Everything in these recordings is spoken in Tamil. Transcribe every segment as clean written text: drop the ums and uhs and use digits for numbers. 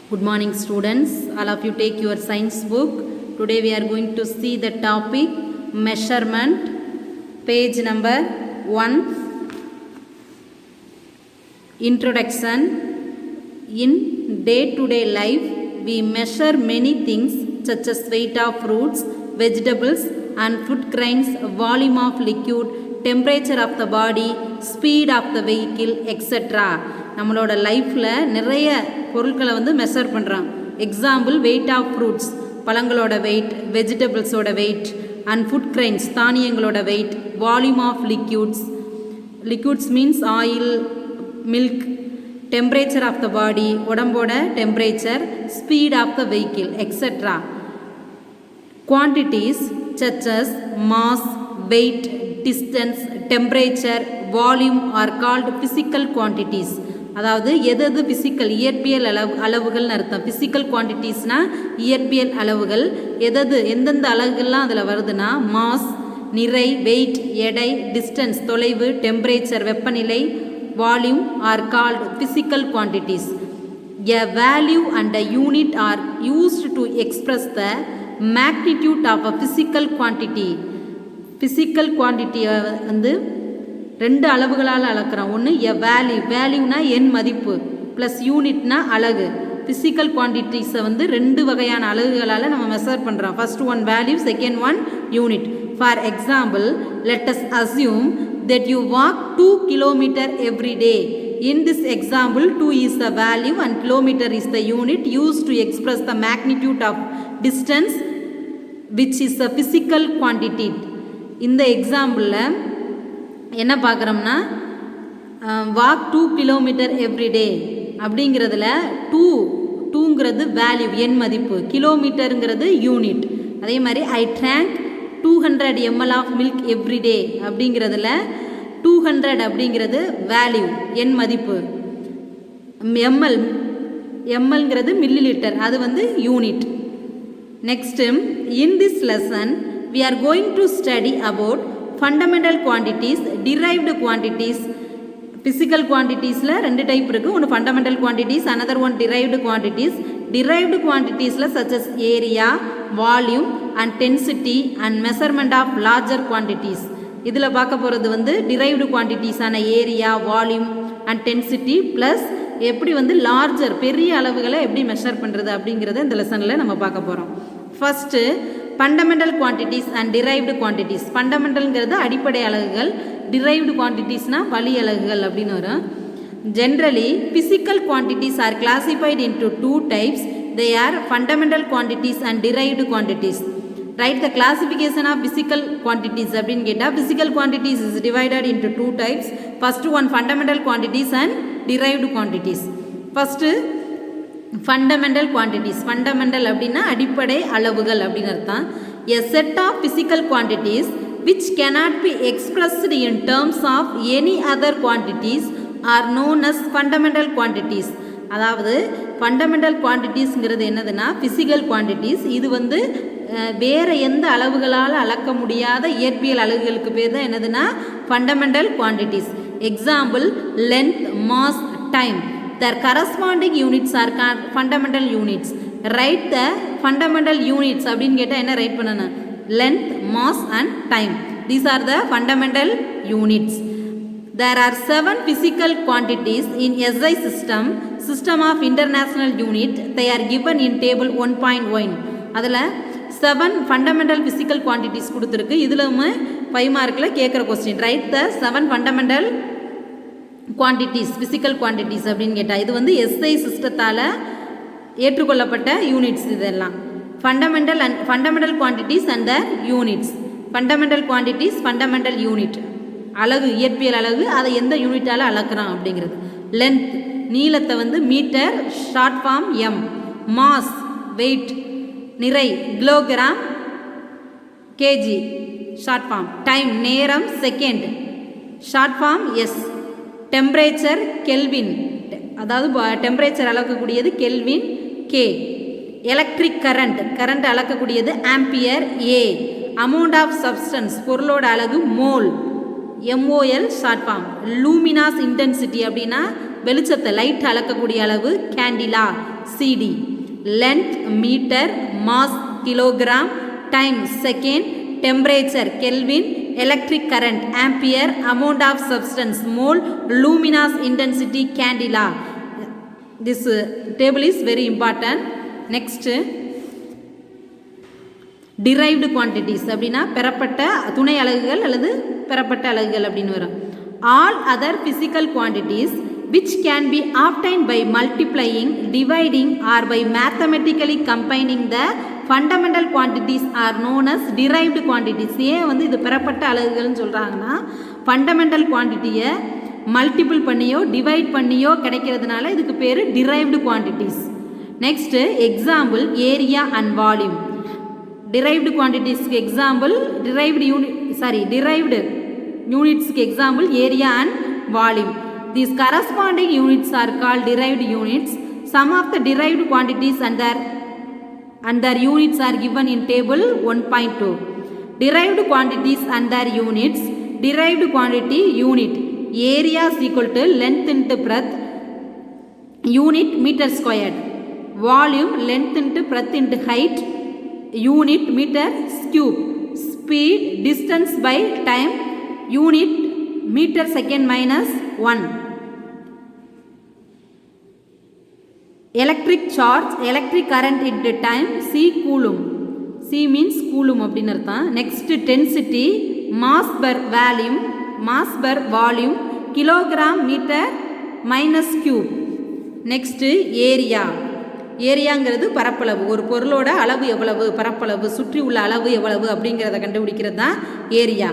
Good morning students, all of you take your science book. Today we are going to see the topic measurement, page number 1. Introduction. In day-to-day life, we measure many things such as weight of fruits, vegetables and food grains, volume of liquid, temperature of the body, speed of the vehicle, etc. நம்மளோட லைஃப்பில் நிறைய பொருட்களை மெஷர் பண்ணுறான். எக்ஸாம்பிள் வெயிட் ஆஃப் ஃப்ரூட்ஸ், பழங்களோட வெயிட், வெஜிடபிள்ஸோட வெயிட் அண்ட் ஃபுட் கிரைன்ஸ், தானியங்களோட weight, volume of liquids means oil, milk, temperature of the body, உடம்போட temperature, speed of the vehicle etcetera. Quantities such as mass, weight, distance, temperature, volume are called physical quantities. அதாவது எது ஃபிசிக்கல் இயற்பியல் அளவுகள்னு அர்த்தம். ஃபிசிக்கல் குவான்டிட்டிஸ்னால் இயற்பியல் அளவுகள். எந்தெந்த அலகுகள்லாம் அதில் வருதுன்னா மாஸ் நிறை, வெயிட் எடை, டிஸ்டன்ஸ் தொலைவு, டெம்பரேச்சர் வெப்பநிலை, volume are called physical quantities. A value and a unit are used to express the magnitude of a physical quantity. Physical குவான்டிட்டியை ரெண்டு அளவுகளால் அளக்கிறோம். ஒன்று எ வேல்யூனா எண் மதிப்பு, ப்ளஸ் யூனிட்னா அலகு. ஃபிசிக்கல் குவான்டிட்டிஸை ரெண்டு வகையான அலகுகளால் நம்ம மெஷர் பண்ணுறோம். First one value, second one unit. For example, let us assume that you walk 2 km every day. In this example, 2 is the value and kilometer is the unit used to express the magnitude of distance, which is a physical quantity. இந்த எக்ஸாம்பிளில் என்ன பார்க்குறோம்னா வாக் 2 km every day அப்படிங்கிறதுல டூங்கிறது வேல்யூ எண் மதிப்பு, கிலோமீட்டருங்கிறது யூனிட். அதே மாதிரி I drank 200 ml of milk every day அப்படிங்கிறதுல 200 அப்படிங்கிறது வேல்யூ எண் மதிப்பு. எம்எல்ங்கிறது மில்லி லிட்டர், அது unit. Next in this lesson we are going to study about fundamental quantities, derived quantities. physical quantitiesல ரெண்டு டைப் இருக்குது. ஒன்று fundamental quantities, another one derived quantities. derived quantitiesல such as area, volume and density and measurement of larger quantities. இதில் பார்க்க போகிறது derived quantities ஆன area, volume and density plus எப்படி லார்ஜர் பெரிய அளவுகளை எப்படி மெஷர் பண்ணுறது அப்படிங்கிறத இந்த லெசனில் நம்ம பார்க்க போகிறோம். First fundamental quantities and derived quantities. ஃபண்டமெண்டல்ங்கிறது அடிப்படை அலகுகள், டிரைவ்டு குவான்டிட்டிஸ்னால் வழி அலகுகள் அப்படின்னு வரும். Generally physical quantities are classified into 2 types. They are fundamental quantities and derived quantities. Right the classification of physical quantities அப்படின்னு கேட்டால் physical quantities is divided into 2 types. First one fundamental quantities and derived quantities. First fundamental quantities. Fundamental அப்படின்னா அடிப்படை அளவுகள் அப்படின்னு அர்த்தம். A set of physical quantities which cannot be expressed in terms of any other quantities are known as fundamental quantities. அதாவது ஃபண்டமெண்டல் குவான்டிட்டிஸ்ங்கிறது என்னதுன்னா ஃபிசிக்கல் குவான்டிட்டிஸ். இது வேறு எந்த அளவுகளால் அளக்க முடியாத இயற்பியல் அலகுகளுக்கு பேர் தான் என்னதுன்னா fundamental quantities. Example length, mass, time. Their corresponding units are fundamental units. Write the fundamental units அப்படின்னு கேட்டால் என்ன ரைட் பண்ணணும்? Length, mass and time. These are the fundamental units. There are 7 physical quantities in SI system of international unit. They are given in table 1.1. அதில் 7 fundamental physical quantities கொடுத்துருக்கு. இதில் 5 மார்க்கில் கேட்குற கொஸ்டின். ரைட் த 7 fundamental குவான்டிட்டிஸ், ஃபிசிக்கல் குவான்டிட்டிஸ் அப்படின்னு கேட்டால் இது எஸ்ஐ சிஸ்டத்தால் ஏற்றுக்கொள்ளப்பட்ட யூனிட்ஸ். இதெல்லாம் fundamental quantities and the units. Fundamental quantities, fundamental unit அலகு, இயற்பியல் அலகு, அதை எந்த யூனிட்டால் அளக்குறான் அப்படிங்கிறது. லென்த் நீளத்தை metre, short form M. Mass weight, நிறை kilogram, KG short form. Time நேரம், second short form S. Temperature kelvin, அதாவது டெம்பரேச்சர் அளக்கக்கூடியது கெல்வின், கே. எலக்ட்ரிக் கரண்ட் அளக்கக்கூடியது ampere, A. Amount of substance பொருளோட அலகு mole, M O L short form. Luminous intensity அப்படின்னா வெளிச்சத்தை லைட் அளக்கக்கூடிய அளவு candela, CD. Length meter, mass kilogram, time second, temperature Kelvin, electric current ampere, amount of substance mole, luminous intensity candela. This table is very important. Next, derived quantities அப்படினா பெறப்பட்ட துணை அலகுகள் அல்லது பெறப்பட்ட அலகுகள் அப்படினு வரும். All other physical quantities which can be obtained by multiplying, dividing or by mathematically combining the fundamental quantities are known as derived quantities. ஏன் வந்து இது பெறப்பட்ட அலகுகள்னு சொல்றாங்கன்னா ஃபண்டமெண்டல் குவான்டிட்டியை மல்டிபிள் பண்ணியோ டிவைட் பண்ணியோ கிடைக்கிறதுனால இதுக்கு பேர் derived quantities. Next example area and volume. derived quantitiesக்கு எக்ஸாம்பிள் derived unitsக்கு example area and volume. These corresponding units are called derived units. Some of the derived quantities and their units are given in table 1.2. Derived quantities and their units. Derived quantity unit. Area is equal to length into breadth. Unit meter squared. Volume length into breadth into height. Unit meter cube. Speed distance by time. Unit meter second minus 1. Electric charge, electric current into time, C coulomb. C means coulomb அப்படின்னு அர்த்தம். Next density, mass per volume, kilogram meter minus cube. Next area. ஏரியாங்கிறது பரப்பளவு, ஒரு பொருளோட அளவு எவ்வளவு, பரப்பளவு சுற்றி உள்ள அளவு எவ்வளவு அப்படிங்கிறத கண்டுபிடிக்கிறது தான் area.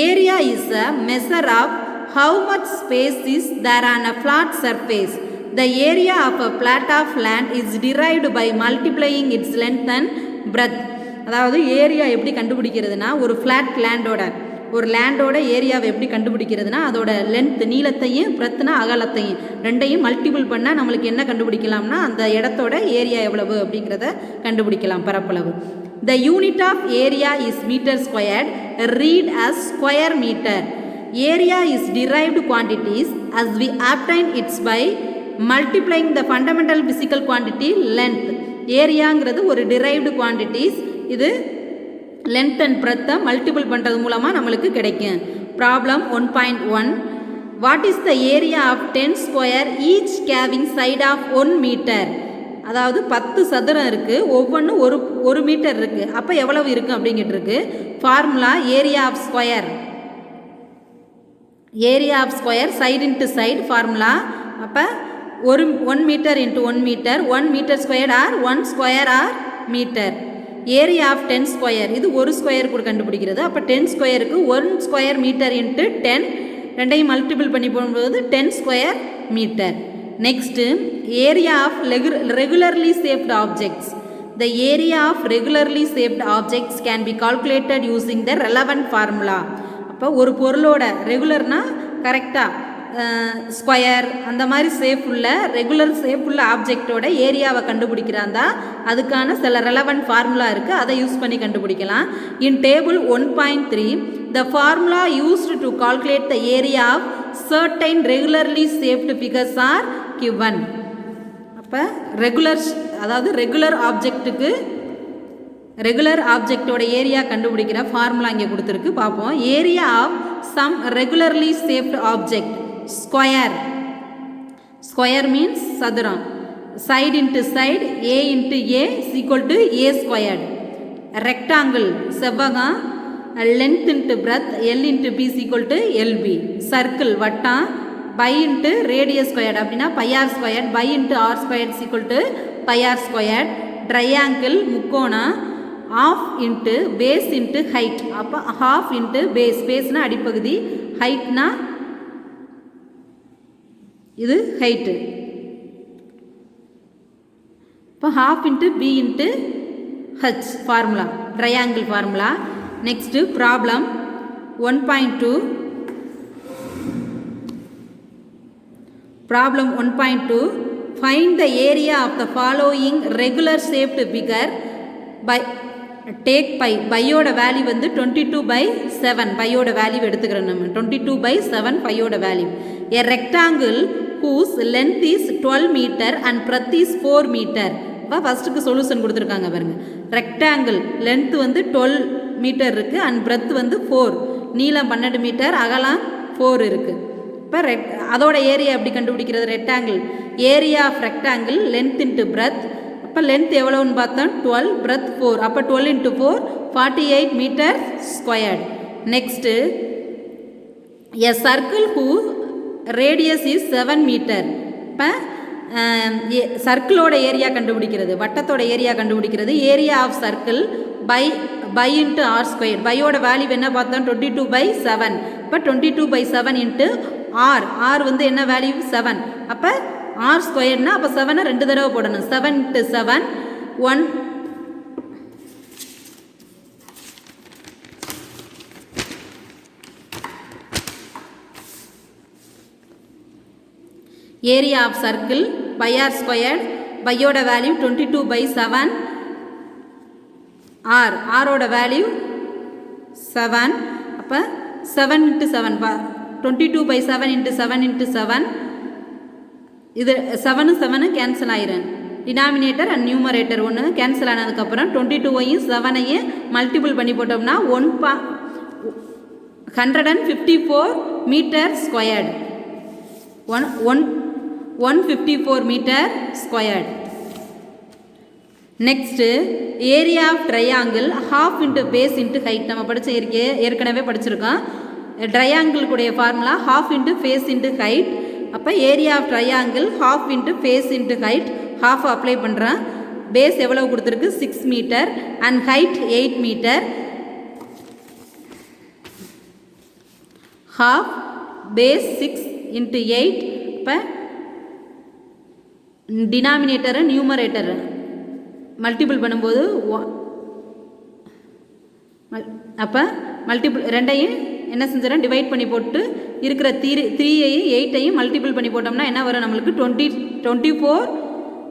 Area is a measure of how much space is there on a flat surface. The area of a plot of land is derived by multiplying its length and breadth. அதாவது ஏரியா எப்படி கண்டுபிடிக்கிறதுனா ஒரு ஃப்ளாட் லேண்டோட ஏரியாவை எப்படி கண்டுபிடிக்கிறதுனா அதோட லென்த் நீளத்தையும் பிரெத்னா அகலத்தையும் ரெண்டையும் மல்டிபிள் பண்ணால் நம்மளுக்கு என்ன கண்டுபிடிக்கலாம்னா அந்த இடத்தோட ஏரியா எவ்வளவு அப்படிங்கிறத கண்டுபிடிக்கலாம் பரப்பளவு. The unit of area is meter squared. Read as square meter. Area is derived quantities as we obtain its by multiplying the fundamental physical quantity length. ஏரியாங்கிறது ஒரு derived quantities. இது length and breadth மல்டிபிள் பண்ணுறது மூலமாக நம்மளுக்கு கிடைக்கும். Problem 1.1. What is the area of 10 square each having side of 1 meter? அதாவது 10 சதுரம் இருக்குது, ஒவ்வொன்றும் ஒரு மீட்டர் இருக்குது. அப்போ எவ்வளவு இருக்குது அப்படிங்கிட்டு இருக்கு. Formula area of square side into side formula. அப்போ 1 metre into 1 metre, 1 metre square or 1 square or metre. Area of 10 square இது ஒரு ஸ்கொயர் கூட கண்டுபிடிக்கிறது. அப்போ 10 ஸ்கொயருக்கு 1 ஸ்கொயர் மீட்டர் இன்ட்டு 10 ரெண்டையும் மல்டிபிள் பண்ணி போகும்போது 10 square metre. Next area of regularly shaped objects. The area of regularly shaped objects can be calculated using the relevant formula. அப்போ ஒரு பொருளோட ரெகுலர்னா கரெக்டாக ஸ்கொயர் அந்த மாதிரி ரெகுலர் ஷேப் உள்ள ஆப்ஜெக்டோட ஏரியாவை கண்டுபிடிக்கிறாந்தா அதுக்கான சில ரெலவெண்ட் ஃபார்முலா இருக்குது, அதை யூஸ் பண்ணி கண்டுபிடிக்கலாம். இன் table 1.3 the formula used to calculate the area of certain regularly shaped figures are given. அப்போ ரெகுலர் ஆப்ஜெக்டோட ஏரியா கண்டுபிடிக்கிற ஃபார்முலா இங்கே கொடுத்துருக்கு, பார்ப்போம். Area of some regularly shaped object square means சதுரம். Side into side A into A equal to A squared. Rectangle செவ்வகம் length into breadth L into B equal to L B. Circle வட்டம் பை இன்ட்டு ரேடியஸ் ஸ்கொயர்டு அப்படின்னா pi r squared, pi into R squared equal to pi r squared. Triangle முக்கோணம் half into base into height. அப்போ ஹாஃப் இன்ட்டு பேஸ்னால் அடிப்பகுதி, ஹைட்னா இது ஹைட்டு. இப்போ half into B into H formula, triangle formula. Next problem 1.2. Problem 1.2. Find the area of the following regular shaped figure by take pi. பையோட வேல்யூ வந்து 22/7. பையோட வேல்யூ எடுத்துக்கிறோம் நம்ம 22/7 பையோட value. A rectangle whose length is 12 meter and breadth is 4 meter. இப்போ ஃபஸ்ட்டுக்கு சொல்யூஷன் கொடுத்துருக்காங்க பாருங்கள். ரெக்டாங்கிள் லென்த்து வந்து 12 மீட்டர் இருக்குது அண்ட் பிரெத் வந்து 4, நீளம் 12 மீட்டர், அகலம் 4 இருக்குது. இப்போ அதோட ஏரியா எப்படி கண்டுபிடிக்கிறது? Rectangle area of rectangle length into breadth. அப்போ லென்த் எவ்வளோன்னு பார்த்தோம் 12, பிரெத் 4. அப்போ 12 into 4 48 metre squared. Next a circle who radius is 7 metre. இப்போ சர்க்கிளோட ஏரியா கண்டுபிடிக்கிறது, வட்டத்தோட ஏரியா கண்டுபிடிக்கிறது. Area of circle pi into R square. பையோட வேல்யூ என்ன பார்த்தோம் 22/7. இப்போ 22/7 இன்ட்டு ஆர் வந்து என்ன வேல்யூ 7. அப்போ ஆர் ஸ்கொயர்னா அப்போ 7 2 தடவை போடணும். 7 into 7 1. Area of circle pi R squared. பையோட வேல்யூ 22/7. ஆரோட வேல்யூ 7. அப்போ 7 into 7 22/7 into 7 into 7. இது 7 7 கேன்சல் ஆயிரும். டினாமினேட்டர் அண்ட் நியூமரேட்டர் ஒன்று கேன்சல் ஆனதுக்கப்புறம் 22ஐயும் 7ஐயும் மல்டிபிள் பண்ணி போட்டோம்னா 154 metre squared. 154 metre squared. Next area of triangle half into base into height. நம்ம ஏற்கனவே படிச்சிருக்கோம். ட்ரையாங்கிளுக்குடைய formula half into face into height. அப்போ area of triangle half into face into height. Half apply பண்ணுறேன். பேஸ் எவ்வளோ கொடுத்துருக்கு 6 metre and height 8 metre. Half base 6 into 8. இப்போ டினாமினேட்டரை நியூமரேட்டர் மல்டிபிள் பண்ணும்போது அப்போ மல்டிபிள் ரெண்டையும் என்ன செஞ்சிடறேன் டிவைட் பண்ணி போட்டு இருக்கிற 3ஐயும் 8ஐயும் மல்டிபிள் பண்ணி போட்டோம்னா என்ன வரும் நம்மளுக்கு 24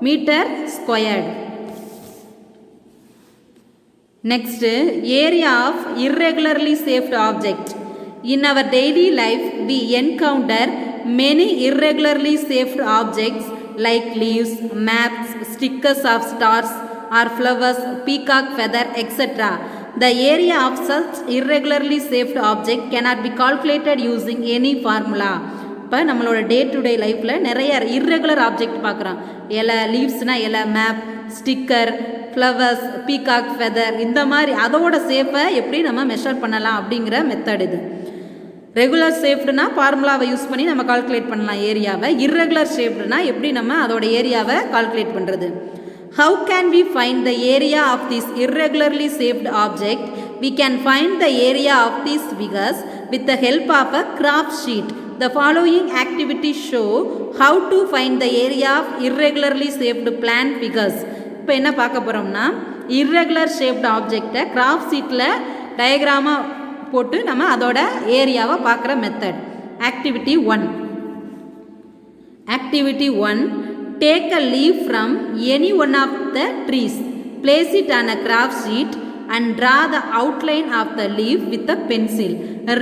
metre squared. Next area of irregularly shaped object. In our daily life we encounter many irregularly shaped objects like leaves, maps, stickers of stars or flowers, peacock feather, etc. The area of such irregularly shaped object cannot be calculated using any formula. இப்போ நம்மளோட டே டு டே லைஃப்பில் நிறைய இர்ரெகுலர் ஆப்ஜெக்ட் பார்க்குறோம். லீவ்ஸ்னால் map, sticker, flowers, peacock feather, இந்த மாதிரி அதோட ஷேப்பை எப்படி நம்ம மெஷர் பண்ணலாம் அப்படிங்கிற மெத்தட் இது. ரெகுலர் ஷேப்டுனா ஃபார்முலாவை யூஸ் பண்ணி நம்ம கால்குலேட் பண்ணலாம் ஏரியாவை. இர்ரெகுலர் ஷேப்டுனா எப்படி நம்ம அதோட ஏரியாவை கால்குலேட் பண்ணுறது? How can we find the area of this irregularly shaped object? We can find the area of these figures with the help of a graph sheet. The following activities show how to find the area of irregularly shaped plan figures. இப்போ என்ன பார்க்க போகிறோம்னா irregular shaped object கிராஃப் ஷீட்டில் டயக்ராமாக போட்டு நம்ம அதோட ஏரியாவை பார்க்குற method. Activity 1. Take a leaf from any one of the trees. Place it on a graph sheet and draw the outline of the leaf with a pencil.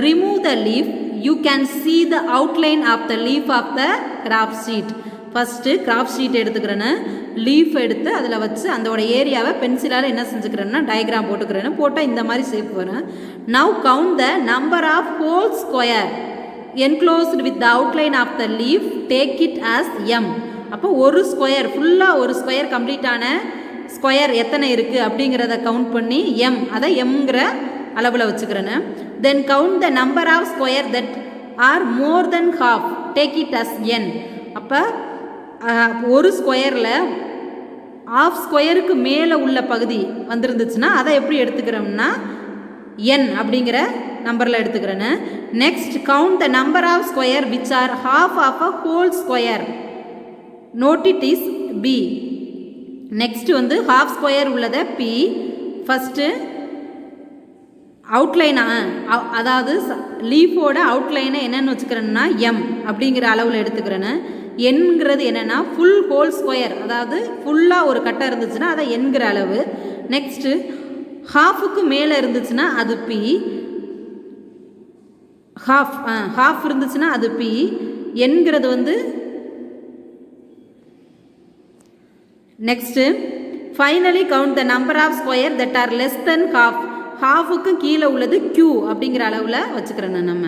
Remove the leaf. You can see the outline of the leaf of the graph sheet. First graph sheet எடுத்துக்கிறேன்னு லீஃப் எடுத்து அதில் வச்சு அதோட ஏரியாவை பென்சிலால் என்ன செஞ்சுக்கிறேன்னா டயக்ராம் போட்டுக்கிறேன்னு போட்டால் இந்த மாதிரி ஷேப் வரும். Now count the number of whole square enclosed with the outline of the leaf. Take it as m. அப்போ ஒரு ஸ்கொயர் ஃபுல்லாக ஒரு ஸ்கொயர் கம்ப்ளீட்டான ஸ்கொயர் எத்தனை இருக்குது அப்படிங்கிறத கவுண்ட் பண்ணி அதை எம்ங்கிற அளவில் வச்சுக்கிறேன்னு. Then count the number of square that are more than half. Take it as n. அப்போ ஒரு ஸ்கொயரில் ஆஃப் ஸ்கொயருக்கு மேலே உள்ள பகுதி வந்துருந்துச்சுன்னா அதை எப்படி எடுத்துக்கிறோம்னா n அப்படிங்கிற நம்பரில் எடுத்துக்கிறேன்னு. Next count the number of square which are half of a whole square. Note it is b. Next வந்து ஹாஃப் ஸ்கொயர் உள்ளதை p. ஃபஸ்ட்டு அவுட்லைனா அதாவது லீஃபோட அவுட்லைனை என்னென்னு வச்சுக்கிறேன்னா m அப்படிங்கிற அளவில் எடுத்துக்கிறேன்னு. என்கிறது என்னென்னா ஃபுல் ஹோல் ஸ்கொயர், அதாவது ஃபுல்லாக ஒரு கட்டை இருந்துச்சுன்னா அதை என்கிற அளவு. நெக்ஸ்ட்டு ஹாஃபுக்கு மேலே இருந்துச்சுன்னா அது p. ஹாஃப் இருந்துச்சுன்னா அது p. என்கிறது வந்து next finally count the number of square that are less than half. ஹாஃபுக்கும் கீழே உள்ளது q அப்படிங்கிற அளவில் வச்சுக்கிறேன் நம்ம.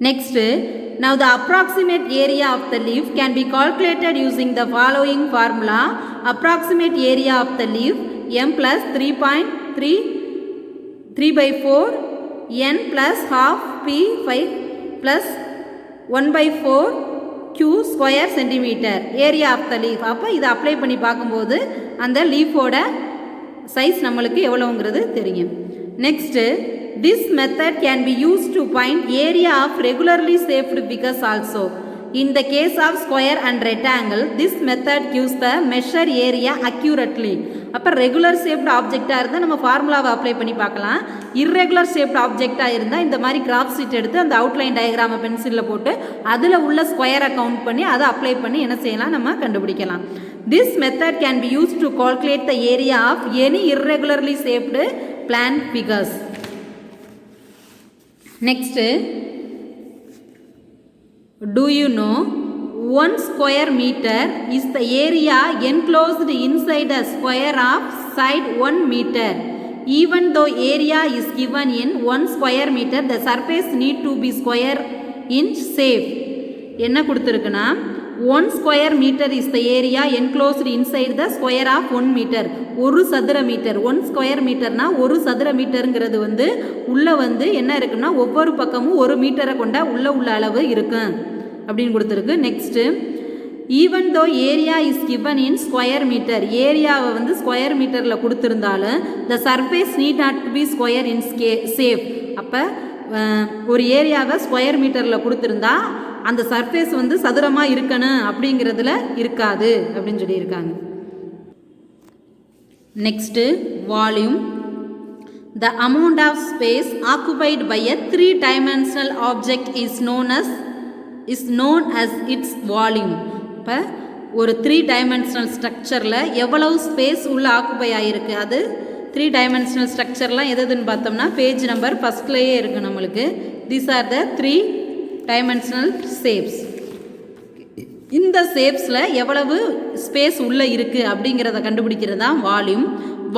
Next now the approximate area of the leaf can be calculated using the following formula. Approximate area of the leaf m plus 3/4 n plus half p 5 plus 1/4 q square centimeter area of the leaf. அப்போ இதை அப்ளை பண்ணி பார்க்கும்போது அந்த லீஃபோட சைஸ் நம்மளுக்கு எவ்வளோங்கிறது தெரியும். Next this method can be used to find area of regularly shaped figures also. In the case of square and rectangle, this method gives the measure area accurately. அப்போ ரெகுலர் ஷேப்டு ஆப்ஜெக்டாக இருந்தால் நம்ம ஃபார்முலாவை அப்ளை பண்ணி பார்க்கலாம். இர்ரெகுலர் ஷேப்டு ஆப்ஜெக்டாக இருந்தால் இந்த மாதிரி கிராஃப் ஷீட் எடுத்து அந்த அவுட்லைன் டயக்ராமை பென்சிலில் போட்டு அதில் உள்ள ஸ்கொயரை கவுண்ட் பண்ணி அதை அப்ளை பண்ணி என்ன செய்யலாம், நம்ம கண்டுபிடிக்கலாம். This method can be used to calculate the area of any irregularly shaped plan figures. Next, do you know 1 square meter is the area enclosed inside a square of side 1 meter. Even though area is given in 1 square meter, the surface need to be square inch shape. என்ன கொடுத்துருக்குன்னா 1 square meter is the area enclosed inside the square of 1 meter. ஒரு சதுர மீட்டர் 1 ஸ்கொயர் மீட்டர்னா ஒரு சதுர மீட்டருங்கிறது வந்து உள்ளே வந்து என்ன இருக்குன்னா ஒவ்வொரு பக்கமும் 1 மீட்டரை கொண்ட உள்ள அளவு இருக்கும் அப்படின்னு கொடுத்துருக்கு. Next even though area is given in square metre, ஏரியாவை வந்து ஸ்கொயர் மீட்டரில் கொடுத்துருந்தாலும் the surface need not to be square in shape. அப்போ ஒரு ஏரியாவை ஸ்கொயர் மீட்டரில் கொடுத்துருந்தா அந்த சர்ஃபேஸ் வந்து சதுரமாக இருக்கணும் அப்படிங்கிறதுல இருக்காது அப்படின்னு சொல்லியிருக்காங்க. Next volume. The amount of space occupied by a 3-dimensional object is known as its volume. இப்போ ஒரு 3-dimensional ஸ்ட்ரக்சரில் எவ்வளவு ஸ்பேஸ் உள்ள ஆக்குபை ஆகிருக்கு, அது 3-dimensional ஸ்ட்ரக்சர்லாம் எதுன்னு பார்த்தோம்னா பேஜ் நம்பர் ஃபஸ்ட்லேயே இருக்குது நம்மளுக்கு. These are the 3-dimensional shapes. இந்த ஷேப்ஸில் எவ்வளவு ஸ்பேஸ் உள்ளே இருக்குது அப்படிங்கிறத கண்டுபிடிக்கிறது தான் volume.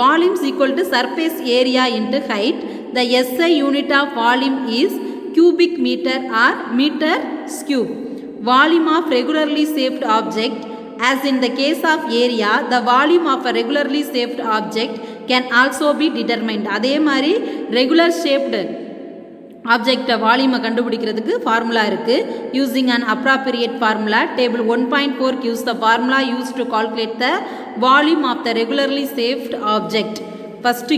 Volume's equal to surface area into height. The SI unit of volume is cubic meter or meter cube. Volume of regularly shaped object. As in the case of area, the volume of a regularly shaped object can also be determined. அதே மாதிரி regular shaped ஆப்ஜெக்டை வால்யூமை கண்டுபிடிக்கிறதுக்கு ஃபார்முலா இருக்குது. Using an appropriate formula table 1.4 gives the formula used to calculate the volume of the regularly shaped object. First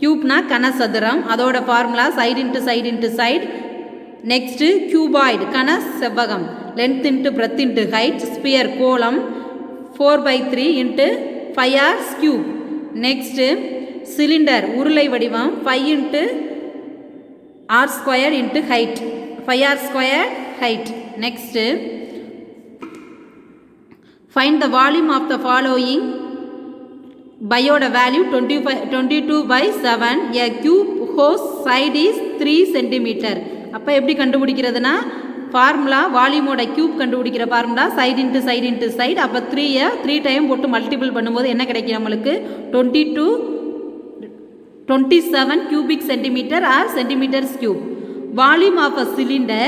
க்யூப்னா கனசதுரம், அதோட formula side into side into side. Next cuboid கன செவ்வகம், length into breadth into height. Sphere கோலம் 4/3 into 5r cube. Next cylinder உருளை வடிவம் 5 into r squared into height, 5r squared height. Next, find the volume of the following. Bioda value 22/7. A cube whose side is 3 cm. அப்போ எப்படி கண்டுபிடிக்கிறதுனா ஃபார்முலா வால்யூமோட கியூப் கண்டுபிடிக்கிற formula side into side into side. அப்போ 3 டைம் போட்டு மல்டிபிள் பண்ணும்போது என்ன கிடைக்கும் நம்மளுக்கு 27 cubic centimeter or centimeters cube. Volume of a cylinder.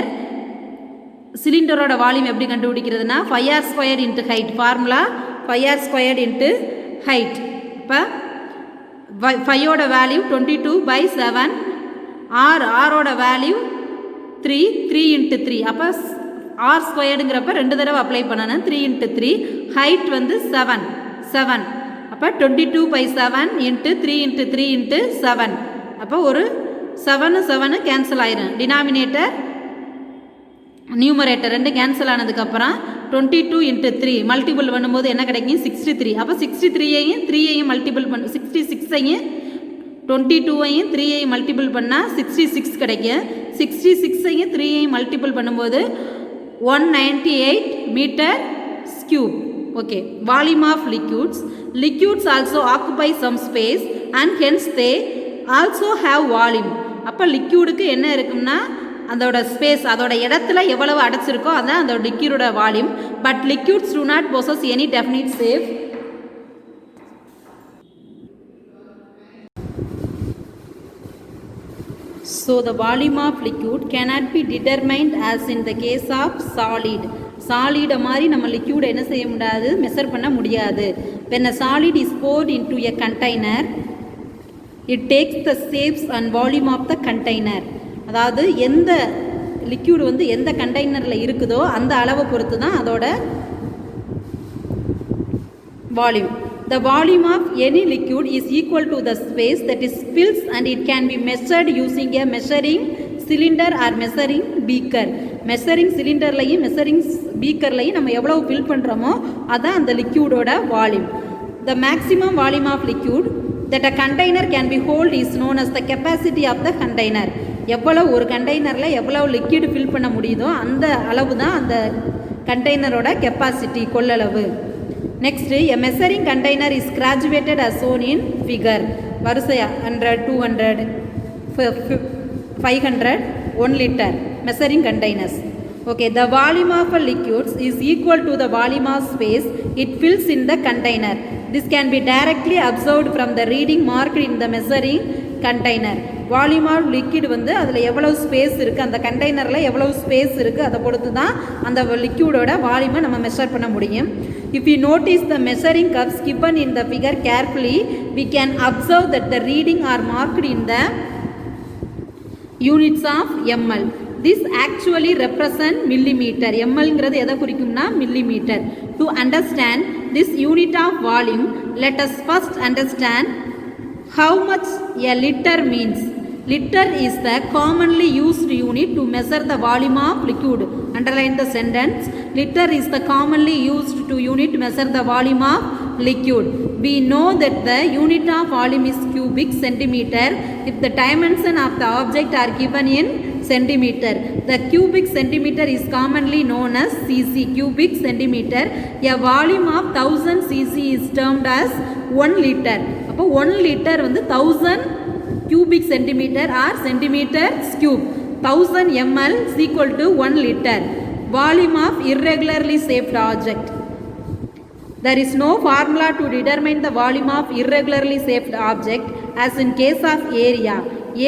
சிலிண்டரோட வால்யூம் எப்படி கண்டுபிடிக்கிறதுனா 5r squared into height. Formula 5r squared into height. இப்போ 5ஓட வேல்யூ 22/7. ஆரோட வேல்யூ 3 into 3. அப்போ r ஸ்கொயர்டுங்கிறப்ப 2 தடவை அப்ளை பண்ணணும். 3 into 3. ஹைட் வந்து 7. அப்போ 22/7 இன்ட்டு 3 into 3 into 7. அப்போ ஒரு 7 கேன்சல் ஆயிரும். டினாமினேட்டர் நியூமரேட்டர் 2 கேன்சல் ஆனதுக்கப்புறம் 22 into 3 மல்டிபிள் பண்ணும்போது என்ன கிடைக்கும் 63. அப்போ 63ஐயும் 3ஐயும் மல்டிபிள் பண்ண 66ஐயும் 22ஐயும் 3ஐயும் மல்டிபிள் பண்ணால் 66 கிடைக்கும். 66ஐயும் 3ஐயும் மல்டிபிள் பண்ணும்போது 198 metre cube. Okay, volume of liquids also occupy some space and hence they also have volume. அப்போ லிக்யூடுக்கு என்ன இருக்கும்னா அதோட ஸ்பேஸ், அதோட இடத்துல எவ்வளவு அடைச்சிருக்கோ அதான் அந்த லிக்யூடோட volume. But liquids do not possess any definite shape. So the volume of liquid cannot be determined as in the case of solid. சாலிடை மாதிரி நம்ம லிக்யூட் என்ன செய்ய முடியாது, மெஷர் பண்ண முடியாது. when a solid is poured into a container it takes the shapes and volume of the container. அதாவது எந்த லிக்யூட் வந்து எந்த கண்டெய்னரில் இருக்குதோ அந்த அளவை பொறுத்து தான் அதோட volume. The volume of any liquid is equal to the space that is fills and it can be measured using a measuring cylinder or measuring beaker. Measuring சிலிண்டர்லையும் மெஷரிங் பீக்கர்லையும் நம்ம எவ்வளவு ஃபில் பண்ணுறோமோ அதான் அந்த லிக்யூடோட volume. The maximum volume of liquid that a container can be hold is known as the capacity of the container. எவ்வளவு ஒரு கண்டெய்னரில் எவ்வளவு லிக்யூட் ஃபில் பண்ண முடியுதோ அந்த அளவு தான் அந்த கண்டெய்னரோட கெப்பாசிட்டி, கொள்ளளவு. Next a measuring container is graduated as shown in figure. வரிசையாக 100, 200, 500, 1 liter measuring containers. Okay, the volume of a liquid is equal to the volume of space it fills in the container. This can be directly observed from the reading marked in the measuring container. Volume of liquid வந்து அதில் எவ்வளவு ஸ்பேஸ் இருக்குது, அந்த கண்டெய்னரில் எவ்வளவு ஸ்பேஸ் இருக்குது அதை பொறுத்து தான் அந்த லிக்யூடோட வால்யூமை நம்ம மெஷர் பண்ண முடியும். If we notice the measuring cups given in the figure carefully, we can observe that the reading are marked in the units of ml. This actually represent millimeter. mlங்கிறது எதை குறிக்கும்னா millimeter. To understand this unit of volume, let us first understand how much a liter means. Liter is the commonly used unit to measure the volume of liquid. Underline the sentence. Liter is the commonly used to unit to measure the volume of liquid. We know that the unit of volume is cubic centimeter if the dimension of the object are given in centimeter. The cubic centimeter is commonly known as cc. Cubic centimeter. A volume of 1000 cc is termed as 1 liter. அப்போ 1 liter வந்து 1000 cubic centimeter or centimeters cube. 1000 ml is equal to 1 liter. Volume of irregularly shaped object. There is no formula to determine the volume of irregularly shaped object as in case of area.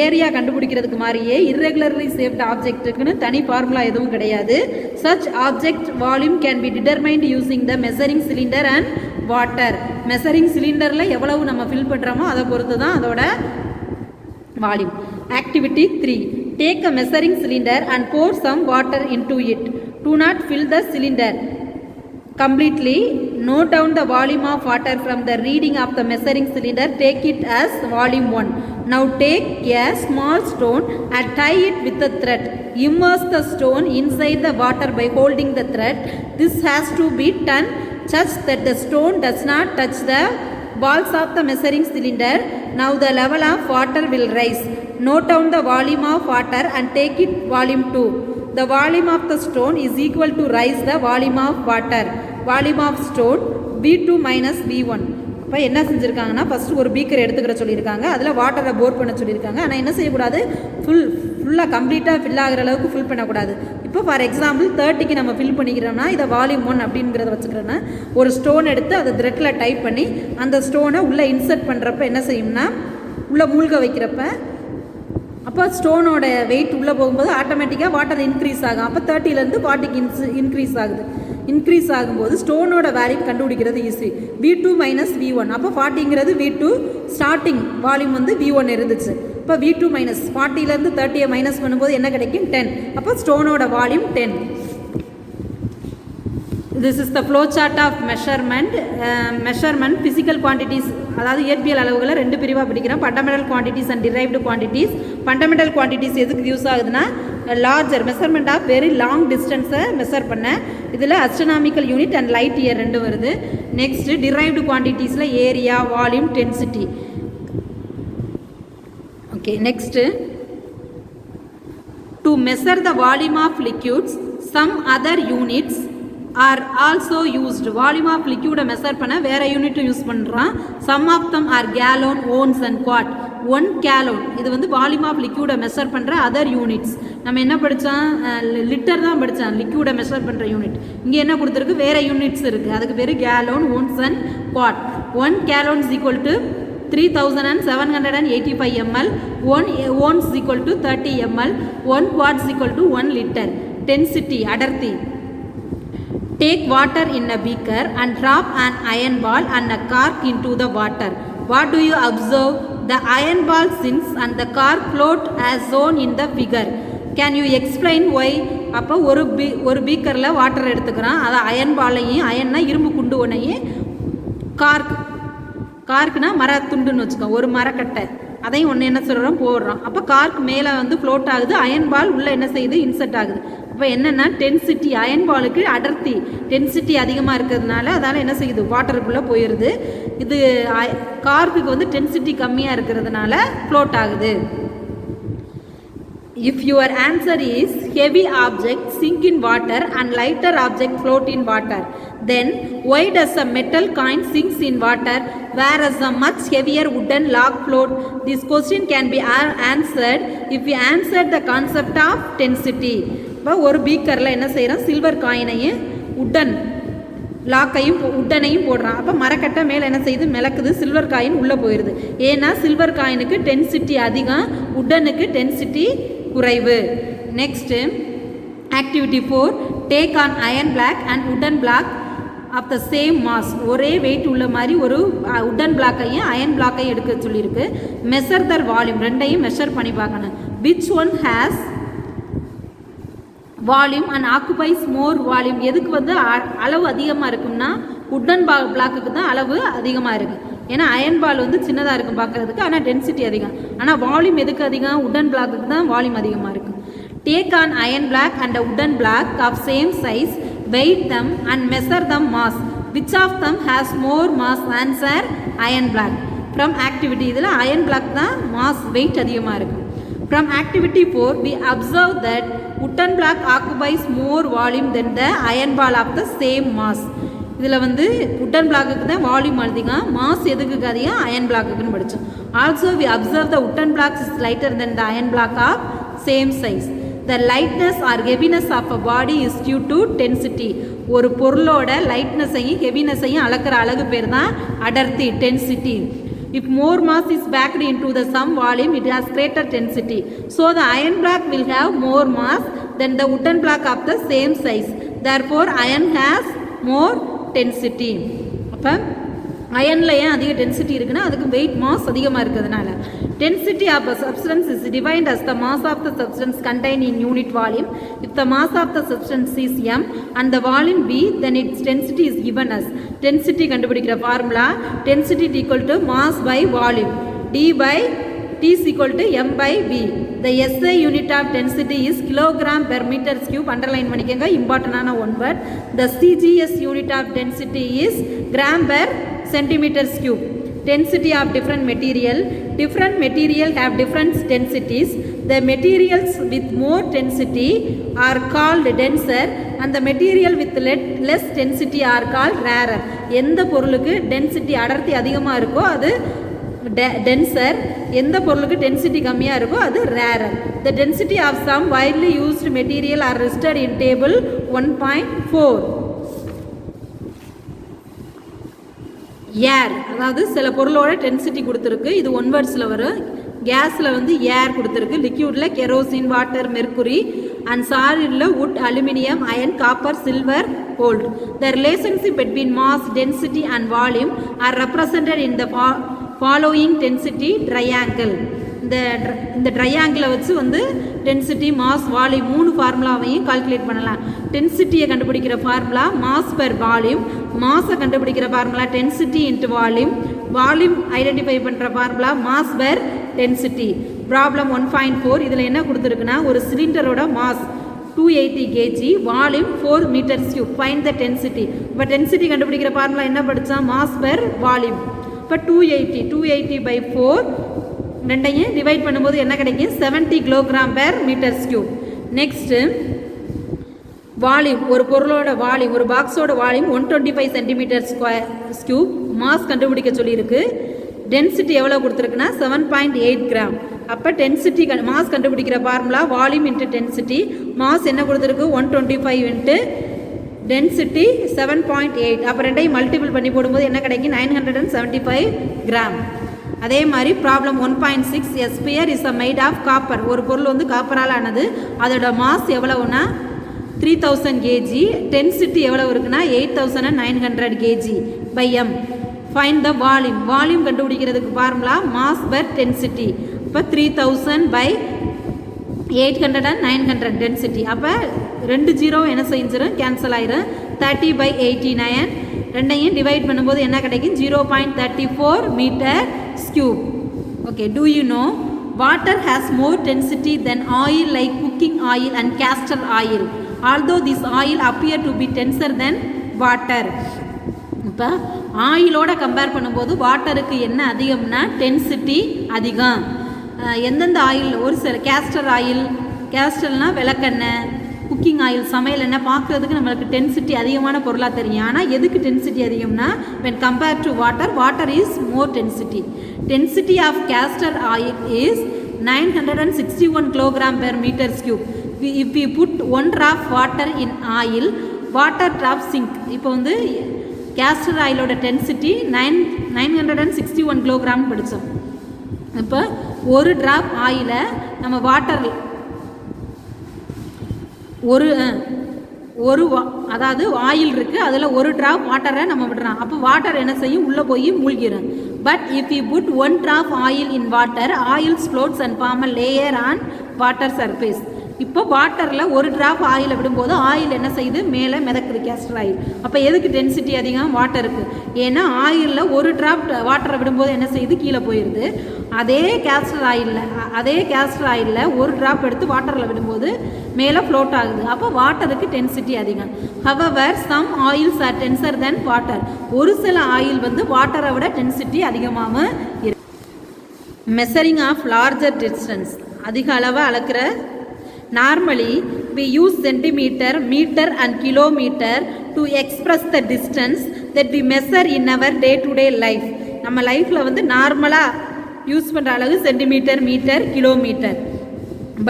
Area கண்டுபிடிக்கிறதுக்கு மாதிரியே irregularly shaped ஆப்ஜெக்ட்டுக்குன்னு தனி ஃபார்முலா எதுவும் கிடையாது. Such object volume can be determined using the measuring cylinder and water. Measuring சிலிண்டரில் எவ்வளவு நம்ம ஃபில் பண்ணுறோமோ அதை பொறுத்து தான் அதோட volume. Activity 3. Take a measuring cylinder and pour some water into it. Do not fill the cylinder completely. Note down the volume of water from the reading of the measuring cylinder. Take it as volume 1. Now take a small stone and tie it with a thread. Immerse the stone inside the water by holding the thread. This has to be done such that the stone does not touch the walls of the measuring cylinder. Now the level of water will rise. Note down the volume of water and take it volume 2. The volume of the stone is equal to rise the volume of water. Volume of stone V2 minus V1. இப்போ என்ன செஞ்சுருக்காங்கன்னா ஃபஸ்ட்டு ஒரு பீக்கர் எடுத்துக்கிற சொல்லியிருக்காங்க, அதில் வாட்டரை போர் பண்ண சொல்லியிருக்காங்க. ஆனால் என்ன செய்யக்கூடாது, ஃபுல்லாக கம்ப்ளீட்டாக ஃபில் ஆகிற அளவுக்கு ஃபில் பண்ணக்கூடாது. இப்போ ஃபார் எக்ஸாம்பிள் 30க்கு நம்ம ஃபில் பண்ணிக்கிறோம்னா இதை வால்யூம் 1 அப்படிங்கிறத வச்சுக்கிறோன்னா ஒரு ஸ்டோன் எடுத்து அதை த்ரெட்டில் டைப் பண்ணி அந்த ஸ்டோனை உள்ளே இன்சர்ட் பண்ணுறப்ப என்ன செய்யும்னா உள்ளே மூழ்க வைக்கிறப்ப அப்போ ஸ்டோனோட வெயிட் உள்ளே போகும்போது ஆட்டோமேட்டிக்காக வாட்டர் இன்க்ரீஸ் ஆகும். அப்போ 30லேருந்து 40க்கு இன்க்ரீஸ் ஆகுது. இன்க்ரீஸ் ஆகும்போது ஸ்டோனோட வேல்யூ கண்டுபிடிக்கிறது ஈஸி. V2 minus V1. அப்போ 40ங்கிறது V2, ஸ்டார்டிங் வால்யூம் வந்து V1 இருந்துச்சு. இப்போ V2 மைனஸ் 40லேருந்து 30யை மைனஸ் பண்ணும்போது என்ன கிடைக்கும், 10. அப்போ ஸ்டோனோட volume 10. This is the flow chart of measurement. Physical quantities, அதாவது இயற்பியல் அளவுகளை 2 பிரிவாக பிடிக்கிறோம். Fundamental quantities and derived quantities. Fundamental quantities எதுக்கு யூஸ் ஆகுதுன்னா larger measurement of very long டிஸ்டன்ஸை மெஷர் பண்ண. இதில் astronomical unit and light year 2 வருது. நெக்ஸ்ட்டு டிரைவ்டு குவான்டிட்டிஸில் area, volume, density. Okay, next to measure the volume of liquids some other units are also used. Volume of லிக்யூடை மெஷர் பண்ண வேறு யூனிட்டும் யூஸ் பண்ணுறான். Some of them are gallon, ounce and quart. 1 gallon. இது வந்து வால்யூம் ஆஃப் லிக்யூடை மெஷர் பண்ணுற அதர் யூனிட்ஸ். நம்ம என்ன படித்தோம், லிட்டர் தான் படித்தோம், லிக்யூடை மெஷர் பண்ணுற யூனிட். இங்கே என்ன கொடுத்துருக்கு, வேறு யூனிட்ஸ் இருக்குது, அதுக்கு பேர் gallon, ounce and quart. 1 gallon is equal to 3785 ml, 1 ounce is equal to 30 ml, 1 quart is equal to 1 liter. Density, அடர்த்தி. Take water in a beaker and drop an iron ball and a cork into the water. What do you observe? The iron ball sinks and the cork float as shown in the figure. Can you explain why? அப்போ ஒரு பீக்கரில் வாட்டர் எடுத்துக்கிறான், அதை அயன் பாலையும், அயன்னா இரும்பு குண்டு ஒன்றையும், கார்க்குனா மரத்துண்டுன்னு வச்சுக்கோ, ஒரு மரக்கட்டை, அதையும் ஒன்று என்ன சொல்கிறோம் போடுறோம். அப்போ கார்க் மேலே வந்து ஃப்ளோட் ஆகுது, அயன் பால் உள்ளே என்ன செய்யுது, இன்செர்ட் ஆகுது. அப்போ என்னென்னா டென்சிட்டி, அயன் பாலுக்கு அடர்த்தி டென்சிட்டி அதிகமாக இருக்கிறதுனால அதால் என்ன செய்யுது, வாட்டருக்குள்ளே போயிடுது. இது கார்க்குக்கு வந்து டென்சிட்டி கம்மியாக இருக்கிறதுனால ஃப்ளோட் ஆகுது. If your answer is heavy object sink in water and lighter object float in water, then why does a metal coin sinks in water whereas a much heavier wooden log float? This question can be answered if we answer the concept of density. இப்போ ஒரு பீக்கரில் என்ன செய்கிறோம், சில்வர் காயினையும் உட்டனையும் போடுறான். அப்போ மரக்கட்டை மேலே என்ன செய்யுது, மிளக்குது, சில்வர் காயின் உள்ளே போயிடுது. ஏன்னா சில்வர் காயினுக்கு டென்சிட்டி அதிகம், உட்டனுக்கு டென்சிட்டி குறைவு. Next activity 4, take an iron block and wooden block of the same mass. ஒரே வெயிட் உள்ள மாதிரி ஒரு உட்டன் பிளாக்கையும் அயன் பிளாக்கையும் எடுக்க சொல்லியிருக்கு. மெஷர் தர் வால்யூம், ரெண்டையும் மெஷர் பண்ணி பார்க்கணும். Which one has volume and occupies more volume. எதுக்கு வந்து அளவு அதிகமாக இருக்கும்னா உட்டன் பிளாக்குக்கு தான் அளவு அதிகமாக இருக்குது. ஏன்னா அயன் பால் வந்து சின்னதாக இருக்கும் பார்க்குறதுக்கு, ஆனால் டென்சிட்டி அதிகம். ஆனால் வால்யூம் எதுக்கு அதிகம், உட்டன் பிளாக்குக்கு தான் வால்யூம் அதிகமாக இருக்கும். Take an iron block and wooden block of same size, weight them and measure them mass. Which of them has more mass? Answer iron block. From activity, இதில் அயன் பிளாக் தான் மாஸ் வெயிட் அதிகமாக இருக்கும். From activity 4, we observe that wooden block occupies more volume than the iron ball of the same mass. இதில் வந்து wooden blockக்கு தான் வால்யூம் அதிகம், மாஸ் எதுக்கு அதிகம், அயன் பிளாக்குன்னு படித்தோம். Also we observe the wooden block is lighter than the iron block of same size. The lightness or heaviness of a body is due to density. ஒரு பொருளோட லைட்னஸையும் ஹெவினஸையும் அளக்கிற அழகு பேர் தான் அடர்த்தி, density. If more mass is packed into the some volume, it has greater density. So the iron block will have more mass than the wooden block of the same size. Therefore, iron has more density. அப்போ அயனில் ஏன் அதிக டென்சிட்டி இருக்குன்னா அதுக்கு வெயிட் மாஸ் அதிகமாக இருக்கிறதுனால. Density of a substance is defined as the mass of the substance contained in unit volume. If the mass of the substance is m and the volume v, then its density is given as. Density கண்டுபிடிக்கிற formula, density is equal to mass by volume, d by t is equal to m by v. The SI unit of density is kilogram per meter cube. Underline பண்ணிக்கங்க, இம்பார்ட்டன்டான one word. The CGS unit of density is gram per centimeter cube. Density of different material have different densities. The materials with more density are called denser and the material with less density are called rarer. எந்த பொருளுக்கு டென்சிட்டி அடர்த்தி அதிகமாக இருக்கோ அது denser, எந்த பொருளுக்கு டென்சிட்டி கம்மியாக இருக்கோ அது rarer. The density of some widely used material are listed in table 1.4. ஏர், அதாவது சில பொருளோட டென்சிட்டி கொடுத்துருக்கு, இது ஒன் வேர்ட்ஸில் வரும். கேஸில் வந்து ஏர் கொடுத்துருக்கு, லிக்யூடில் கெரோசின், வாட்டர், மெர்க்குரி, அண்ட் சாலிடில் wood, aluminium, iron, copper, silver, gold. The relationship between mass, density and volume are represented in the following density triangle. இந்த ட்ரையாங்கிளை வச்சு வந்து டென்சிட்டி, மாஸ், வால்யூம் 3 ஃபார்முலாவையும் கால்குலேட் பண்ணலாம். டென்சிட்டியை கண்டுபிடிக்கிற ஃபார்முலா மாஸ் பெர் வால்யூம், மாஸை கண்டுபிடிக்கிற formula density into volume, volume identify பண்ணுற formula mass per density. Problem 1.4 இதில் என்ன கொடுத்துருக்குன்னா, ஒரு சிலிண்டரோட mass 280 kg, volume 4 metre cube. Find the density. இப்போ டென்சிட்டி கண்டுபிடிக்கிற ஃபார்முலா என்ன படித்தோம், மாஸ் பெர் வால்யூம். இப்போ 280 by 4 ரெண்டையும் டிவைட் பண்ணும்போது என்ன கிடைக்கும், 70 kilogram per metre cube. Next volume, ஒரு பொருளோட வால்யூம், ஒரு பாக்ஸோட volume 125 centimetre square cube. Mass கண்டுபிடிக்க சொல்லியிருக்கு. டென்சிட்டி எவ்வளோ கொடுத்துருக்குன்னா 7.8 கிராம். அப்போ டென்சிட்டி மாஸ் கண்டுபிடிக்கிற formula volume into density. Mass என்ன கொடுத்துருக்கு 125 இன்ட்டு டென்சிட்டி 7.8. அப்போ ரெண்டையும் மல்டிபிள் பண்ணி போடும்போது என்ன கிடைக்கும் 975 கிராம். அதே மாதிரி problem 1.6 a sphere is made of copper. ஒரு பொருள் வந்து காப்பரால் ஆனது. அதோட மாஸ் எவ்வளவுனா 3000 kg. டென்சிட்டி எவ்வளவு இருக்குன்னா 8900 kg by m. Find the volume. Volume கண்டுபிடிக்கிறதுக்கு ஃபார்முலா மாஸ் பர் டென்சிட்டி. இப்போ 3000 by 800 and 900 டென்சிட்டி. அப்போ 2 0 என்ன செஞ்சிடும் கேன்சல் ஆயிரும். 30 by 89 ரெண்டையும் டிவைட் பண்ணும்போது என்ன கிடைக்கும் 0.34 metre cube. Okay, do you know water has more density than oil like cooking oil and castor oil, although this oil appear to be denser than water. இப்போ ஆயிலோட கம்பேர் பண்ணும்போது வாட்டருக்கு என்ன அதிகம்னா டென்சிட்டி அதிகம். எந்தெந்த ஆயில் ஒரு சில கேஸ்டர் ஆயில், கேஸ்டர்னால் விளக்கெண்ணெய், குக்கிங் ஆயில் சமையல் எண்ணெய் பார்க்குறதுக்கு நம்மளுக்கு டென்சிட்டி அதிகமான பொருளாக தெரியும். ஆனால் எதுக்கு density அதிகம்னா when compared to water, water is more density. Density of castor oil is 961 kg per meter cube. If we put 1 drop water in oil, water drop sink. இப்போ வந்து கேஸ்டர் ஆயிலோட டென்சிட்டி 961 கிலோகிராம் படித்தோம். இப்போ ஒரு ட்ராப் ஆயிலை நம்ம வாட்டர் அதாவது ஆயில் இருக்குது, அதில் ஒரு ட்ராப் வாட்டரை நம்ம விடுறோம். அப்போ வாட்டர் என்ன செய்யும் உள்ளே போய் மூழ்கிடும். But if you put 1 drop oil in water, oil floats and form a layer on water surface. இப்போ வாட்டரில் ஒரு ட்ராப் ஆயிலை விடும்போது ஆயில் என்ன செய்யுது மேலே மிதக்குது கேஸ்டர் ஆயில். அப்போ எதுக்கு டென்சிட்டி அதிகம் வாட்டருக்கு? ஏன்னா ஆயிலில் ஒரு ட்ராப் வாட்டரை விடும்போது என்ன செய்யுது கீழே போயிடுது. அதே கேஸ்டர் ஆயிலில் ஒரு ட்ராப் எடுத்து வாட்டரில் விடும்போது மேலே ஃப்ளோட் ஆகுது. அப்போ வாட்டருக்கு டென்சிட்டி அதிகம். However some oils are denser than water. ஒரு சில ஆயில் வந்து வாட்டரை விட டென்சிட்டி அதிகமாக இருக்கு. மெஷரிங் ஆஃப் லார்ஜர் டிஸ்டன்ஸ், அதிக அளவை அளக்கிற. Normally, we use centimeter, meter and kilometer to express the distance that we measure in our day-to-day life. நம்ம லைஃப்பில் வந்து நார்மலாக யூஸ் பண்ணுற அளவு centimetre, metre, kilometre.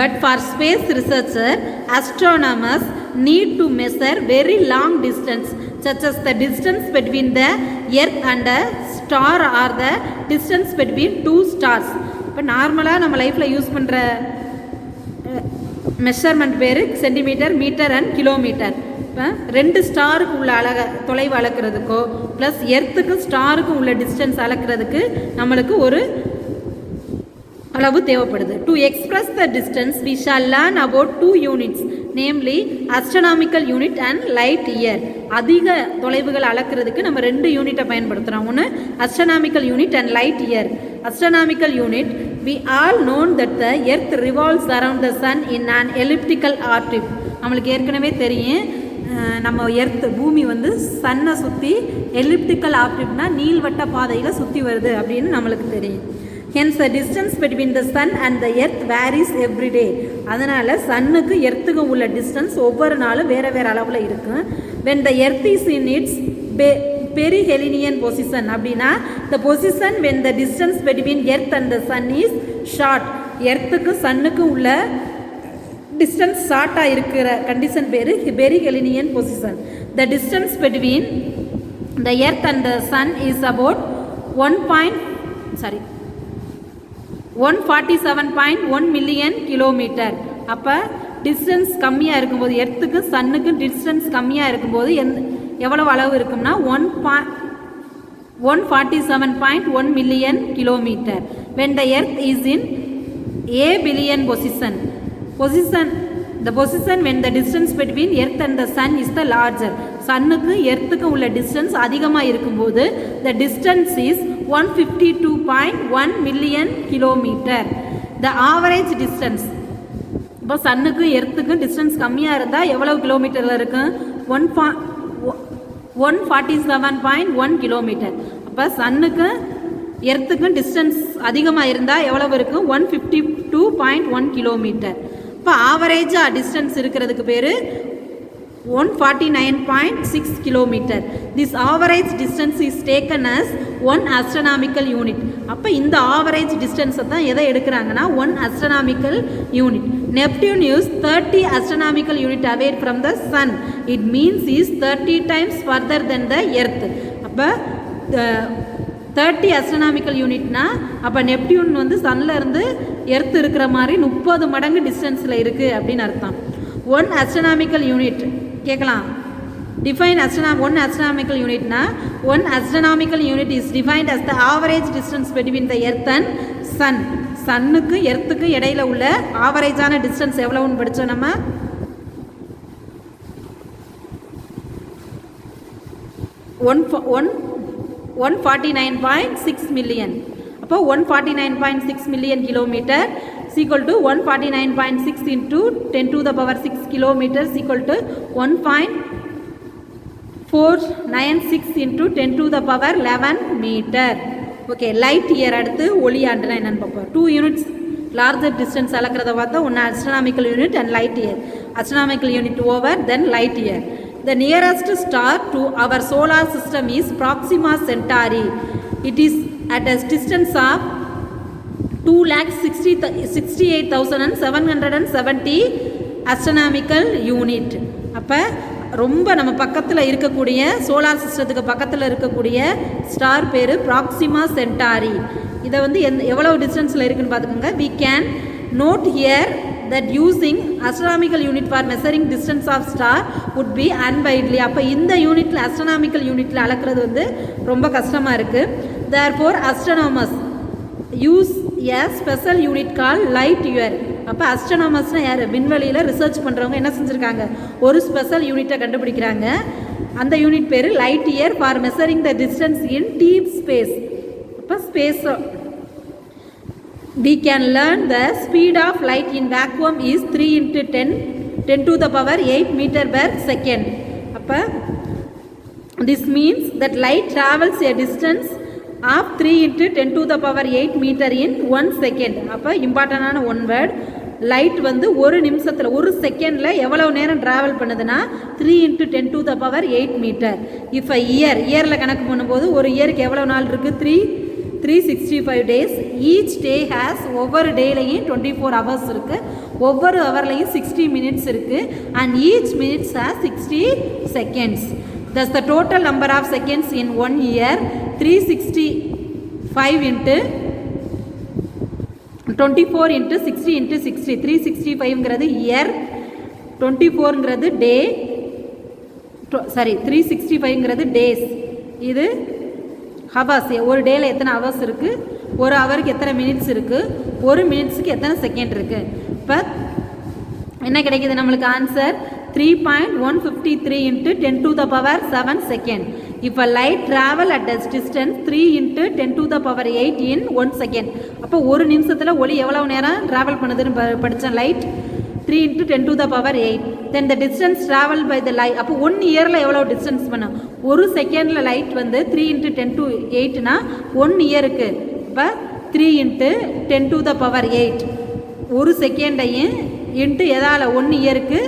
But for space researcher, astronomers need to measure very long distance, such as the distance between the earth and a star or the distance between two stars. இப்போ நார்மலாக நம்ம லைஃப்பில் யூஸ் பண்ணுற மெஷர்மெண்ட் பேர் சென்டிமீட்டர், மீட்டர் அண்ட் கிலோமீட்டர். இப்போ 2 ஸ்டாருக்கு உள்ள தொலைவு அளக்கிறதுக்கோ ப்ளஸ் எர்த்துக்கும் ஸ்டாருக்கும் உள்ள டிஸ்டன்ஸ் அளக்கிறதுக்கு நம்மளுக்கு ஒரு அளவு தேவைப்படுது. To express the distance we shall learn about 2 units, namely astronomical unit and light year. அதிக தொலைவுகள் அளக்கிறதுக்கு நம்ம 2 யூனிட்டை பயன்படுத்துகிறோம். ஒன்று astronomical unit and light year. Astronomical unit, we all know that the earth revolves around the sun in an elliptical orbit. நம்மளுக்கு ஏற்கனவே தெரியும் நம்ம எர்த் பூமி வந்து சன்னை சுற்றி எலிப்டிக்கல் ஆர்பிட்னா நீள்வட்ட பாதையில் சுற்றி வருது அப்படின்னு நம்மளுக்கு தெரியும். Hence the distance between the sun and the earth varies every day. அதனால் சன்னுக்கு எர்த்துக்கும் உள்ள டிஸ்டன்ஸ் ஒவ்வொரு நாளும் வேறு வேறு அளவில் இருக்கும். When the earth is in its perihelion position அப்படின்னா the position when the distance between earth and the sun is short. எர்த்துக்கு சன்னுக்கு உள்ள டிஸ்டன்ஸ் ஷார்ட்டாக இருக்கிற கண்டிஷன் பேர் பெரிஹெலினியன் position. The distance between the earth and the sun is about 147.1 million kilometre. அப்போ டிஸ்டன்ஸ் கம்மியாக இருக்கும்போது எர்த்துக்கு சன்னுக்கு டிஸ்டன்ஸ் கம்மியாக இருக்கும்போது எவ்வளவு அளவு இருக்கும்னா 147.1 million kilometre. when the earth is in a billion position, the position when the distance between earth and the sun is the larger. சன்னுக்கு எர்த்துக்கு உள்ள டிஸ்டன்ஸ் அதிகமாக இருக்கும்போது the distance is 152.1 million kilometre. the average distance, இப்போ சன்னுக்கு எர்த்துக்கு டிஸ்டன்ஸ் கம்மியாக இருந்தால் எவ்வளவு கிலோமீட்டரில் இருக்கும் 147.1 கிலோமீட்டர். அப்போ சன்னுக்கு எர்த்துக்கும் டிஸ்டன்ஸ் அதிகமாக இருந்தால் எவ்வளவு இருக்கும் 152.1 கிலோமீட்டர். இப்போ ஆவரேஜாக டிஸ்டன்ஸ் இருக்கிறதுக்கு பேர் 149.6 kilometer. This average distance is taken as 1 astronomical unit. அப்போ இந்த ஆவரேஜ் டிஸ்டன்ஸை தான் எதை எடுக்கிறாங்கன்னா 1 astronomical unit. Neptune is 30 astronomical unit away from the sun. It means is 30 times further than the earth. அப்போ 30 astronomical unitனா அப்போ நெப்டியூன் வந்து சன்னில் இருந்து எர்த் இருக்கிற மாதிரி 30 மடங்கு டிஸ்டன்ஸில் இருக்குது அப்படின்னு அர்த்தம். 1 astronomical unit கேட்கலாம். Define 1 astronomical unit na 1 astronomical unit is defined as the average distance between the earth and sun. சன்னுக்கு எர்த்துக்கு இடையில உள்ள ஆவரேஜான டிஸ்டன்ஸ் எவ்வளவுன்னு படிச்சோம் நம்ம 149.6 மில்லியன். அப்போ 149.6 million kilometre is equal to 149.6 into 10 to the power 6 kilometers equal to 1.496 into 10 to the power 11 meter. Okay, light year அடுத்து ஒளியாண்டுனா என்னன்னு பார்ப்போம். 2 யூனிட்ஸ் லார்ஜர் டிஸ்டன்ஸ் அளக்கிறத பார்த்தா ஒன்று astronomical unit and light year. Astronomical unit over then light year. The nearest star to our solar system is Proxima Centauri. It is at a distance of 2,68,770 astronomical unit. அப்போ ரொம்ப நம்ம பக்கத்தில் இருக்கக்கூடிய சோலார் சிஸ்டத்துக்கு பக்கத்தில் இருக்கக்கூடிய ஸ்டார் பேர் ப்ராக்சிமா சென்டாரி. இதை வந்து எவ்வளோ டிஸ்டன்ஸில் இருக்குன்னு பார்த்துக்கோங்க. We can note here that using astronomical unit for measuring distance of star would be unwidely. அப்போ இந்த யூனிட்டில் astronomical யூனிட்டில் அளக்கிறது வந்து ரொம்ப கஷ்டமாக இருக்குது. Therefore astronomers use a special unit called light year. அப்போ அஸ்ட்ரோனாமர்ஸ்னால் யார்? விண்வெளியில் ரிசர்ச் பண்ணுறவங்க என்ன செஞ்சுருக்காங்க? ஒரு ஸ்பெஷல் யூனிட்டை கண்டுபிடிக்கிறாங்க. அந்த யூனிட் பேர் light year for measuring the distance in deep space. அப்போ space we can learn the speed of light in vacuum is 3 into 10 to the power 8 meter per second. அப்போ this means that light travels a distance of 3 into 10 to the power 8 meter in 1 second. அப்போ இம்பார்ட்டண்டான ஒன் வேர்ட். லைட் வந்து ஒரு நிமிஷத்தில் ஒரு செகண்டில் எவ்வளோ நேரம் ட்ராவல் பண்ணுதுன்னா 3 into 10 to the power 8 meter. இப்போ இயரில் கணக்கு பண்ணும்போது ஒரு இயருக்கு எவ்வளோ நாள் இருக்குது? 365 days. ஈச் டே ஹேஸ் ஒவ்வொரு டேலையும் 24 hours இருக்குது. ஒவ்வொரு ஹவர்லையும் 60 minutes இருக்குது. And each minutes has 60 seconds. Thus the total number of seconds in 1 year 365 into 24 into 60 into 60. 365ங்கிறது year, 24ங்கிறது day, 365ங்கிறது days. இது ஹவர்ஸ். ஒரு டேயில் எத்தனை ஹவர்ஸ் இருக்குது, ஒரு ஹவருக்கு எத்தனை மினிட்ஸ் இருக்குது, ஒரு மினிட்ஸுக்கு எத்தனை செகண்ட் இருக்குது. இப்போ என்ன கிடைக்கிது நம்மளுக்கு answer? 3.153 into 10 to the power 7 second. If a light travel at a distance 3 into 10 to the power 8 in 1 second. அப்போ ஒரு நிமிஷத்தில் ஒளி எவ்வளவு நேரம் ட்ராவல் பண்ணுதுன்னு படித்தேன். Light 3 into 10 to the power 8. Then the distance traveled by the light. அப்போ 1 இயரில் எவ்வளோ டிஸ்டன்ஸ் பண்ணும்? ஒரு செகண்டில் லைட் வந்து 3 into 10 to 8னா 1 இயருக்கு இப்போ 3 into 10 to the power 8 ஒரு செகண்டையும் இன்ட்டு எதால் 1 இயருக்கு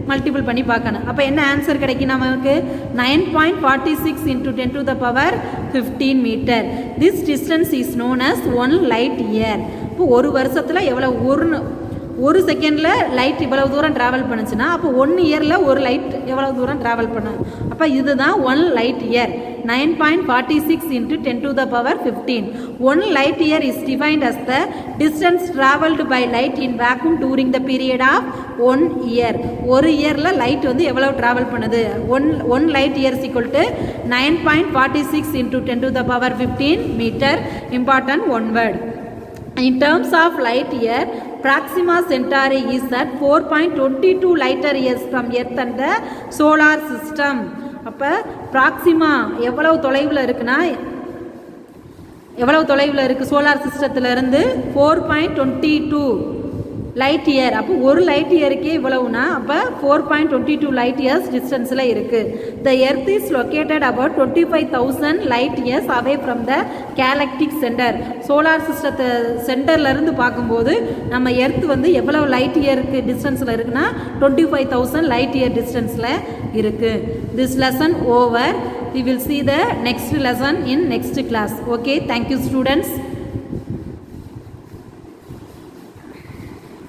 மல்டிபிள் பண்ணி பார்க்கணும். அப்போ என்ன ஆன்சர் கிடைக்கும் நமக்கு? 9.46 into 10 to the power 15 meter. This distance is known as 1 light year. இப்போ ஒரு வருஷத்தில் எவ்வளோ ஒரு செகண்டில் லைட் இவ்வளவு தூரம் ட்ராவல் பண்ணுச்சுன்னா அப்போ 1 இயரில் ஒரு லைட் எவ்வளவு தூரம் ட்ராவல் பண்ணும்? அப்போ இதுதான் 1 light year. 9.46 into 10 to the power 15. 1 light year is defined as the distance travelled by light in vacuum during the period of 1 year. ஒரு இயரில் லைட் வந்து எவ்வளவு ட்ராவல் பண்ணுது? 1 light year is equal to 9.46 into 10 to the power 15 meter. Important one word. In terms of light year, Proxima Centauri is at 4.22 light years from Earth and the solar system. அப்போ ப்ராக்சிமா எவ்வளவு தொலைவில் இருக்குன்னா எவ்வளவு தொலைவில் இருக்குது சோலார் சிஸ்டத்திலிருந்து? 4.22 light year. அப்போ ஒரு லைட் இயருக்கே இவ்வளவுனா அப்போ 4.22 லைட் இயர்ஸ் டிஸ்டன்ஸில் இருக்குது. The earth is located about 25,000 light years away from the galactic centre. Solar சிஸ்டத்தை சென்டர்லேருந்து பார்க்கும்போது நம்ம எர்த் வந்து எவ்வளவு லைட் இயருக்கு டிஸ்டன்ஸில் இருக்குன்னா 25,000 லைட் இயர் டிஸ்டன்ஸில் இருக்குது. This lesson over. We will see the next lesson in next class. Okay, thank you students.